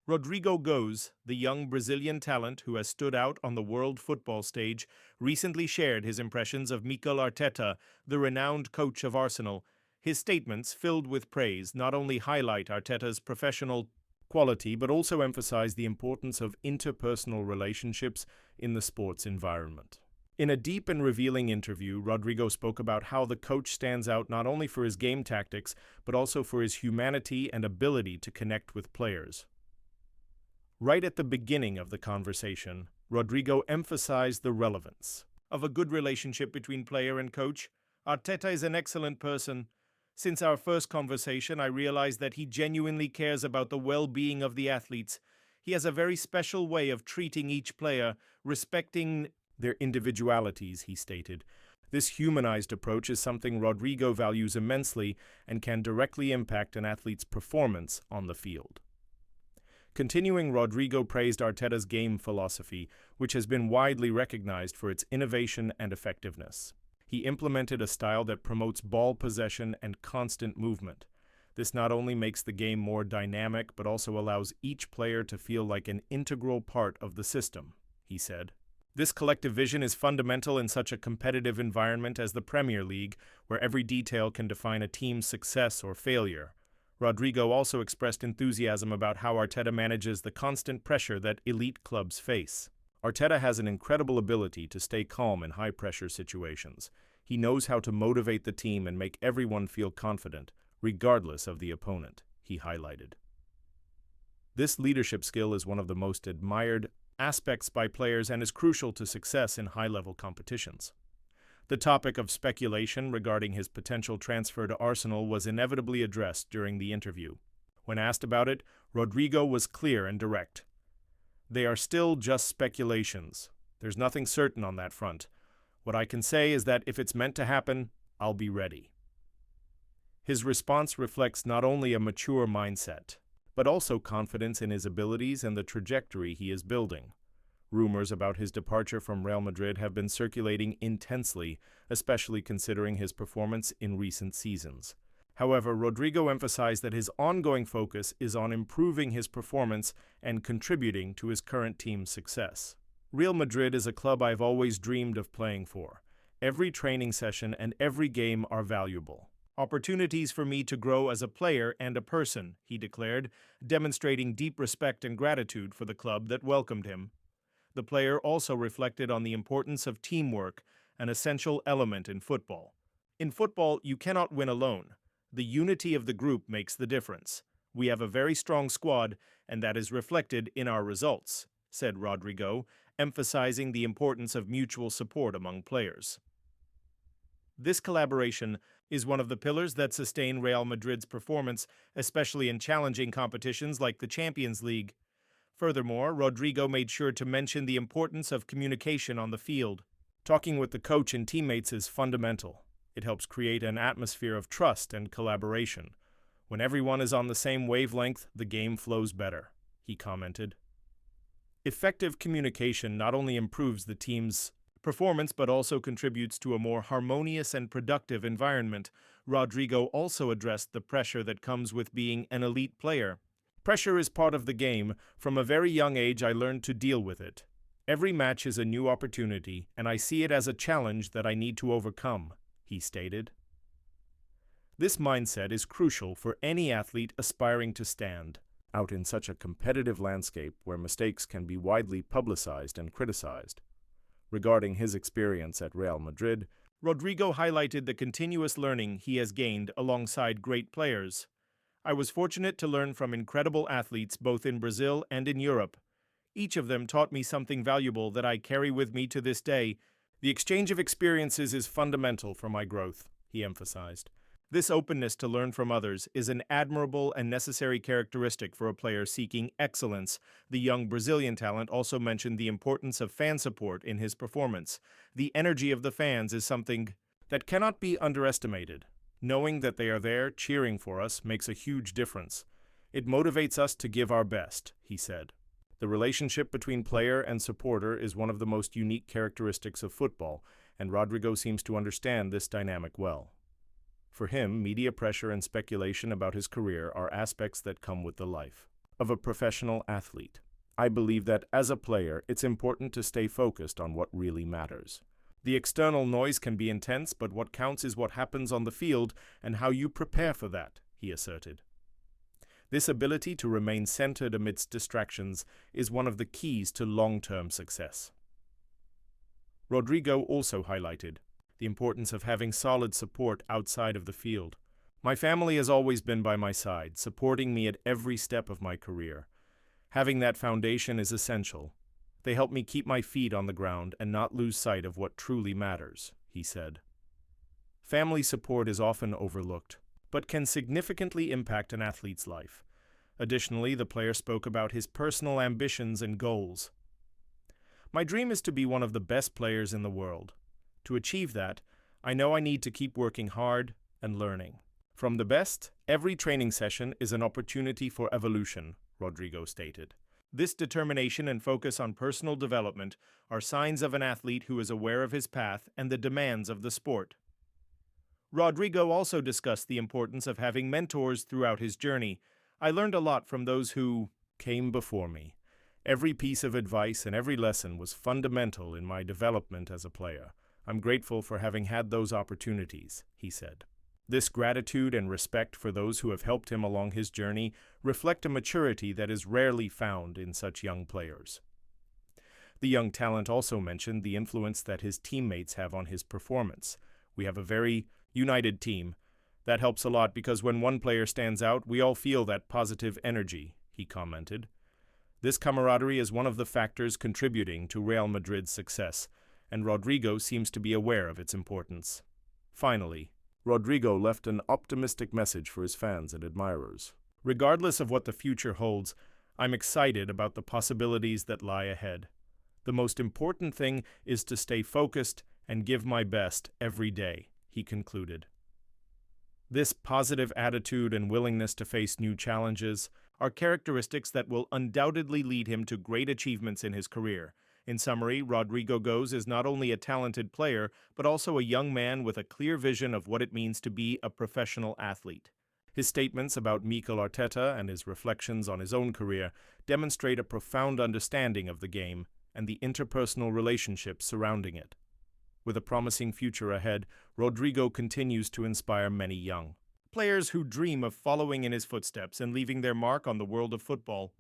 Rodrygo Goes, the young Brazilian talent who has stood out on the world football stage, recently shared his impressions of Mikel Arteta, the renowned coach of Arsenal. His statements, filled with praise, not only highlight Arteta's professional quality but also emphasize the importance of interpersonal relationships in the sports environment. In a deep and revealing interview, Rodrygo spoke about how the coach stands out not only for his game tactics, but also for his humanity and ability to connect with players. Right at the beginning of the conversation, Rodrygo emphasized the relevance of a good relationship between player and coach. Arteta is an excellent person. Since our first conversation, I realized that he genuinely cares about the well-being of the athletes. He has a very special way of treating each player, respecting their individualities, he stated. This humanized approach is something Rodrygo values immensely and can directly impact an athlete's performance on the field. Continuing, Rodrygo praised Arteta's game philosophy, which has been widely recognized for its innovation and effectiveness. He implemented a style that promotes ball possession and constant movement. This not only makes the game more dynamic, but also allows each player to feel like an integral part of the system, he said. This collective vision is fundamental in such a competitive environment as the Premier League, where every detail can define a team's success or failure. Rodrygo also expressed enthusiasm about how Arteta manages the constant pressure that elite clubs face. Arteta has an incredible ability to stay calm in high-pressure situations. He knows how to motivate the team and make everyone feel confident, regardless of the opponent, he highlighted. This leadership skill is one of the most admired aspects by players and is crucial to success in high-level competitions. The topic of speculation regarding his potential transfer to Arsenal was inevitably addressed during the interview. When asked about it, Rodrygo was clear and direct. "They are still just speculations. There's nothing certain on that front. What I can say is that if it's meant to happen, I'll be ready." His response reflects not only a mature mindset, but also confidence in his abilities and the trajectory he is building. Rumors about his departure from Real Madrid have been circulating intensely, especially considering his performance in recent seasons. However, Rodrygo emphasized that his ongoing focus is on improving his performance and contributing to his current team's success. "Real Madrid is a club I've always dreamed of playing for. Every training session and every game are valuable. Opportunities for me to grow as a player and a person," he declared, demonstrating deep respect and gratitude for the club that welcomed him. The player also reflected on the importance of teamwork, an essential element in football. "In football, you cannot win alone. The unity of the group makes the difference. We have a very strong squad, and that is reflected in our results," said Rodrygo, emphasizing the importance of mutual support among players. This collaboration is one of the pillars that sustain Real Madrid's performance, especially in challenging competitions like the Champions League. Furthermore, Rodrygo made sure to mention the importance of communication on the field. "Talking with the coach and teammates is fundamental. It helps create an atmosphere of trust and collaboration. When everyone is on the same wavelength, the game flows better," he commented. Effective communication not only improves the team's performance but also contributes to a more harmonious and productive environment. Rodrygo also addressed the pressure that comes with being an elite player. "Pressure is part of the game. From a very young age, I learned to deal with it. Every match is a new opportunity, and I see it as a challenge that I need to overcome," he stated. This mindset is crucial for any athlete aspiring to stand out in such a competitive landscape where mistakes can be widely publicized and criticized. Regarding his experience at Real Madrid, Rodrygo highlighted the continuous learning he has gained alongside great players. "I was fortunate to learn from incredible athletes both in Brazil and in Europe. Each of them taught me something valuable that I carry with me to this day. The exchange of experiences is fundamental for my growth," he emphasized. This openness to learn from others is an admirable and necessary characteristic for a player seeking excellence. The young Brazilian talent also mentioned the importance of fan support in his performance. "The energy of the fans is something that cannot be underestimated. Knowing that they are there cheering for us makes a huge difference. It motivates us to give our best," he said. The relationship between player and supporter is one of the most unique characteristics of football, and Rodrygo seems to understand this dynamic well. For him, media pressure and speculation about his career are aspects that come with the life of a professional athlete. I believe that as a player, it's important to stay focused on what really matters. The external noise can be intense, but what counts is what happens on the field and how you prepare for that, he asserted. This ability to remain centered amidst distractions is one of the keys to long-term success. Rodrygo also highlighted the importance of having solid support outside of the field. My family has always been by my side, supporting me at every step of my career. Having that foundation is essential. They help me keep my feet on the ground and not lose sight of what truly matters, he said. Family support is often overlooked, but can significantly impact an athlete's life. Additionally, the player spoke about his personal ambitions and goals. My dream is to be one of the best players in the world. To achieve that, I know I need to keep working hard and learning. From the best, every training session is an opportunity for evolution, Rodrygo stated. This determination and focus on personal development are signs of an athlete who is aware of his path and the demands of the sport. Rodrygo also discussed the importance of having mentors throughout his journey. I learned a lot from those who came before me. Every piece of advice and every lesson was fundamental in my development as a player. I'm grateful for having had those opportunities, he said. This gratitude and respect for those who have helped him along his journey reflect a maturity that is rarely found in such young players. The young talent also mentioned the influence that his teammates have on his performance. We have a very united team. That helps a lot because when one player stands out, we all feel that positive energy, he commented. This camaraderie is one of the factors contributing to Real Madrid's success, and Rodrygo seems to be aware of its importance. Finally, Rodrygo left an optimistic message for his fans and admirers. Regardless of what the future holds, I'm excited about the possibilities that lie ahead. The most important thing is to stay focused and give my best every day, he concluded. This positive attitude and willingness to face new challenges are characteristics that will undoubtedly lead him to great achievements in his career. In summary, Rodrygo Goes is not only a talented player, but also a young man with a clear vision of what it means to be a professional athlete. His statements about Mikel Arteta and his reflections on his own career demonstrate a profound understanding of the game and the interpersonal relationships surrounding it. With a promising future ahead, Rodrygo continues to inspire many young players who dream of following in his footsteps and leaving their mark on the world of football.